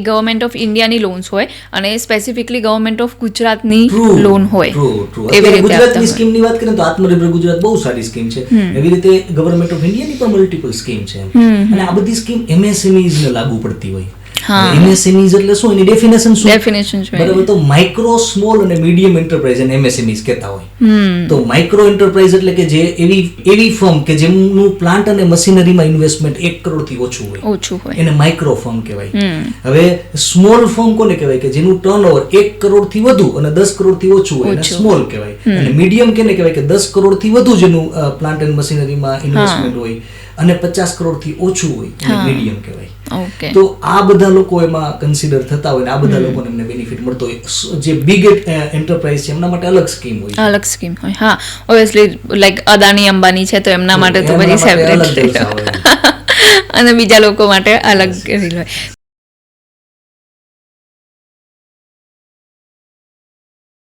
Government of ઇન્ડિયાની loans હોય અને સ્પેસિફિકલી ગવર્મેન્ટ ઓફ ગુજરાતની લોન હોય. એવી રીતે ગુજરાતની સ્કીમની વાત કરીએ તો આત્મનિર્ભર ગુજરાત બહુ સારી સ્કીમ છે. એવી રીતે ગવર્મેન્ટ ઓફ ઇન્ડિયાની પણ મલ્ટિપલ સ્કીમ છે અને આ બધી સ્કીમ MSMEs ને લાગુ પડતી હોય. MSMEs એટલે શું, એની ડેફિનેશન શું? બરાબર, તો માઇક્રો, સ્મોલ અને મીડિયમ એન્ટરપ્રાઇઝ અને MSMEs કહેતા હોય. તો માઇક્રો એન્ટરપ્રાઇઝ એટલે કે જે એવી ફર્મ કે જેમનું પ્લાન્ટ અને મશીનરીમાં ઇન્વેસ્ટમેન્ટ 1 કરોડથી ઓછું હોય એને માઇક્રો ફર્મ કહેવાય. હવે સ્મોલ ફર્મ કોને કહેવાય? કે જેનું ટર્નઓવર 1 કરોડથી વધુ અને 10 કરોડથી ઓછું હોય એને સ્મોલ કહેવાય. અને મીડિયમ કેને કહેવાય? કે 10 કરોડથી વધુ જેનું પ્લાન્ટ એન્ડ મશીનરીમાં ઇન્વેસ્ટમેન્ટ હોય અને 50 કરોડથી ઓછું હોય એને મીડિયમ કહેવાય. તો આ બધા લોકો એમાં કન્સિડર થતા હોય ને આ બધા લોકોને એમને બેનિફિટ મળતો હોય. જે બિગ એન્ટરપ્રાઇઝ છે એમના માટે અલગ સ્કીમ હોય. અલગ સ્કીમ હોય. હા, ઓબ્વિયસલી લાઈક અદાણી અંબાણી છે તો એમના માટે તો બધી સેપરેટ અને બીજા લોકો માટે અલગ હોય.